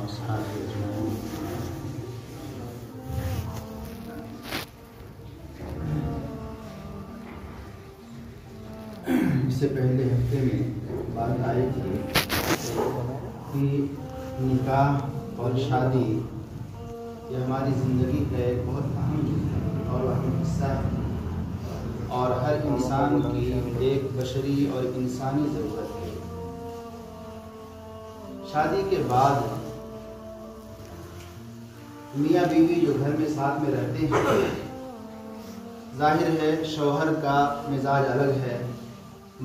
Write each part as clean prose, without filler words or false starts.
وأصحابه أجمعين. اس سے پہلے ہفتے میں بات آئی تھی کہ نکاح اور شادی یہ ہماری زندگی کا ایک بہت اہم اور اہم حصہ ہے اور ہر انسان کی ایک بشری اور انسانی ضرورت ہے. شادی کے بعد میاں بیوی جو گھر میں ساتھ میں رہتے ہیں، ظاہر ہے شوہر کا مزاج الگ ہے،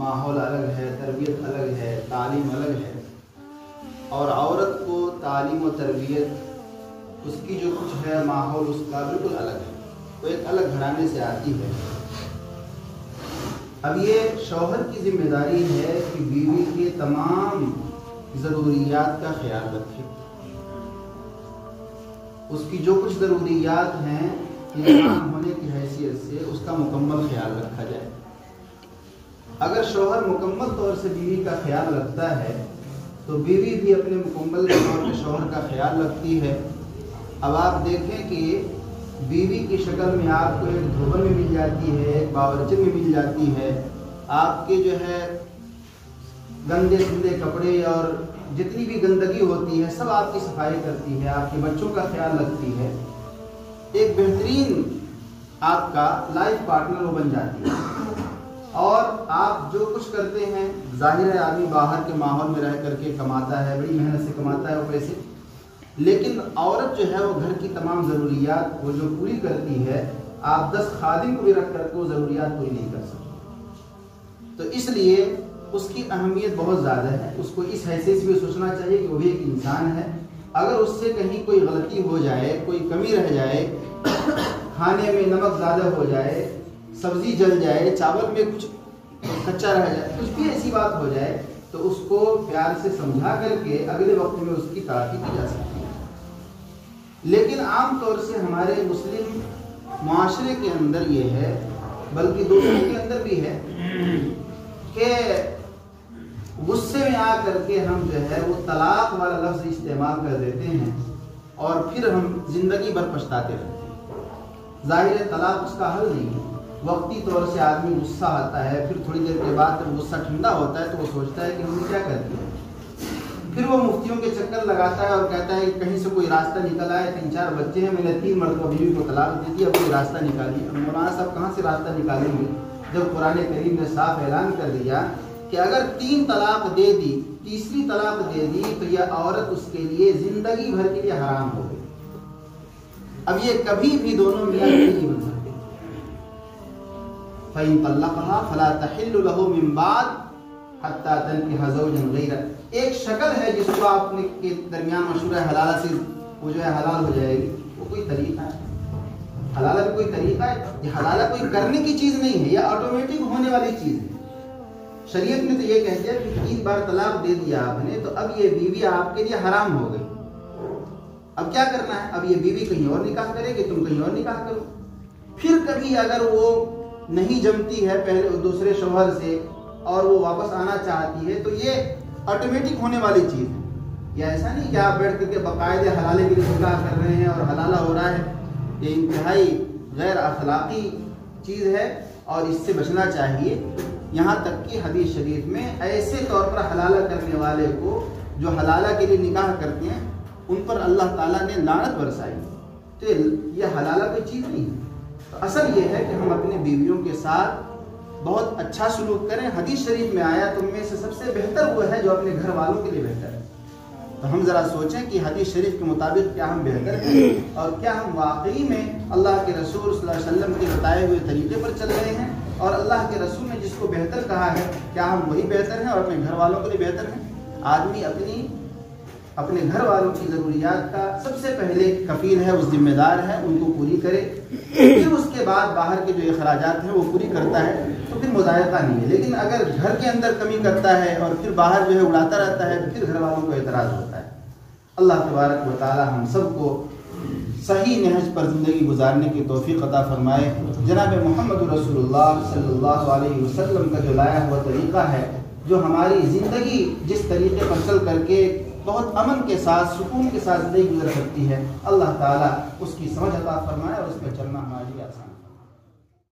ماحول الگ ہے، تربیت الگ ہے، تعلیم الگ ہے، اور عورت کو تعلیم و تربیت اس کی جو کچھ ہے ماحول اس کا بالکل الگ ہے، وہ ایک الگ گھرانے سے آتی ہے. اب یہ شوہر کی ذمہ داری ہے کہ بیوی کے تمام ضروریات کا خیال رکھے، اس کی جو کچھ ضروریات ہیں انسان ہونے کی حیثیت سے اس کا مکمل خیال رکھا جائے. اگر شوہر مکمل طور سے بیوی کا خیال رکھتا ہے تو بیوی بھی اپنے مکمل طور پہ شوہر کا خیال رکھتی ہے. اب آپ دیکھیں کہ بیوی کی شکل میں آپ کو ایک دھوبن میں مل جاتی ہے، ایک باورچی میں مل جاتی ہے، آپ کے جو ہے گندے سندے کپڑے اور جتنی بھی گندگی ہوتی ہے سب آپ کی صفائی کرتی ہے، آپ کے بچوں کا خیال رکھتی ہے. ایک بہترین آپ کا لائف پارٹنر وہ بن جاتی ہے. اور آپ جو کچھ کرتے ہیں، ظاہر ہے آدمی باہر کے ماحول میں رہ کر کے کماتا ہے، بڑی محنت سے کماتا ہے وہ پیسے، لیکن عورت جو ہے وہ گھر کی تمام ضروریات وہ جو پوری کرتی ہے، آپ 10 خادم کو بھی رکھ کر کے وہ ضروریات پوری نہیں کر سکتے. تو اس لیے اس کی اہمیت بہت زیادہ ہے. اس کو اس حیثیت سے بھی سوچنا چاہیے کہ وہ بھی ایک انسان ہے. اگر اس سے کہیں کوئی غلطی ہو جائے، کوئی کمی رہ جائے، کھانے میں نمک زیادہ ہو جائے، سبزی جل جائے، چاول میں کچھ کچا رہ جائے، کچھ بھی ایسی بات ہو جائے تو اس کو پیار سے سمجھا کر کے اگلے وقت میں اس کی تعافی کی جا سکتی ہے. لیکن عام طور سے ہمارے مسلم معاشرے کے اندر یہ ہے، بلکہ دوسروں کے اندر بھی ہے، کہ غصے میں آ کر کے ہم جو ہے وہ طلاق والا لفظ استعمال کر دیتے ہیں اور پھر ہم زندگی بھر پچھتاتے رہتے ہیں. ظاہر ہے طلاق اس کا حل نہیں ہے. وقتی طور سے آدمی غصہ آتا ہے، پھر تھوڑی دیر کے بعد جب غصہ ٹھنڈا ہوتا ہے تو وہ سوچتا ہے کہ ہم نے کیا کر دیا. پھر وہ مفتیوں کے چکر لگاتا ہے اور کہتا ہے کہ کہیں سے کوئی راستہ نکل آئے، 3-4 بچے ہیں، میں نے 3 مرتبہ بیوی کو طلاق دی تھی، اب کوئی راستہ نکالیے. اب مولانا صاحب کہاں سے راستہ نکالیں گے جب قرآن کریم نے صاف اعلان کر دیا کہ اگر 3 طلاق دے دی، تیسری طلاق دے دی تو یہ عورت اس کے لیے زندگی بھر کے لیے حرام ہو گئی. اب یہ کبھی بھی دونوں میاں بیوی نہیں بن سکتے. فَإِن طَلَّقَهَا فَلَا تَحِلُّ لَهُ مِن بَعْدُ حَتَّى تَنكِحَ زَوْجًا غَيْرَهُ. ایک شکل ہے جس کو آپ کے درمیان مشورہ حلالہ سے وہ جو ہے حلال ہو جائے گی، وہ کوئی طریقہ ہے. حلالہ بھی کوئی طریقہ ہے، یہ حلالہ کوئی کرنے کی چیز نہیں ہے، یہ آٹومیٹک ہونے والی چیز ہے. شریعت میں تو یہ کہتے ہیں کہ 3 بار طلاق دے دیا آپ نے تو اب یہ بیوی آپ کے لیے حرام ہو گئی. اب کیا کرنا ہے؟ اب یہ بیوی کہیں اور نکاح کرے گی، تم کہیں اور نکاح کرو. پھر کبھی اگر وہ نہیں جمتی ہے پہلے دوسرے شوہر سے اور وہ واپس آنا چاہتی ہے تو یہ آٹومیٹک ہونے والی چیز ہے. یہ ایسا نہیں کہ آپ بیٹھ کر کے باقاعدہ حلالے کے لیے نکاح کر رہے ہیں اور حلالہ ہو رہا ہے. یہ انتہائی غیر اخلاقی چیز ہے اور اس سے بچنا چاہیے. یہاں تک کہ حدیث شریف میں ایسے طور پر حلالہ کرنے والے کو جو حلالہ کے لیے نکاح کرتے ہیں ان پر اللہ تعالیٰ نے لعنت برسائی. تو یہ حلالہ کوئی چیز نہیں ہے. تو اصل یہ ہے کہ ہم اپنے بیویوں کے ساتھ بہت اچھا سلوک کریں. حدیث شریف میں آیا تم میں سے سب سے بہتر وہ ہے جو اپنے گھر والوں کے لیے بہتر ہے. تو ہم ذرا سوچیں کہ حدیث شریف کے مطابق کیا ہم بہتر ہیں اور کیا ہم واقعی میں اللہ کے رسول صلی اللہ علیہ وسلم کے بتائے ہوئے طریقے پر چل رہے ہیں اور اللہ کے رسول نے جس کو بہتر کہا ہے کیا ہم وہی بہتر ہیں اور اپنے گھر والوں کے لیے بہتر ہیں. آدمی اپنے گھر والوں کی ضروریات کا سب سے پہلے کفیل ہے، اس ذمہ دار ہے، ان کو پوری کرے، پھر اس کے بعد باہر کے جو اخراجات ہیں وہ پوری کرتا ہے تو پھر مضائقہ نہیں ہے. لیکن اگر گھر کے اندر کمی کرتا ہے اور پھر باہر جو ہے اڑاتا رہتا ہے تو پھر گھر والوں کو اعتراض ہوتا ہے. اللہ تبارک و تعالی ہم سب کو صحیح نہج پر زندگی گزارنے کی توفیق عطا فرمائے. جناب محمد رسول اللہ صلی اللہ علیہ وسلم کا جو لایا ہوا طریقہ ہے، جو ہماری زندگی جس طریقے پر چل کر کے بہت امن کے ساتھ سکون کے ساتھ زندگی گزر سکتی ہے۔ اللہ تعالیٰ اس کی سمجھ عطا فرمائے اور اس پہ چلنا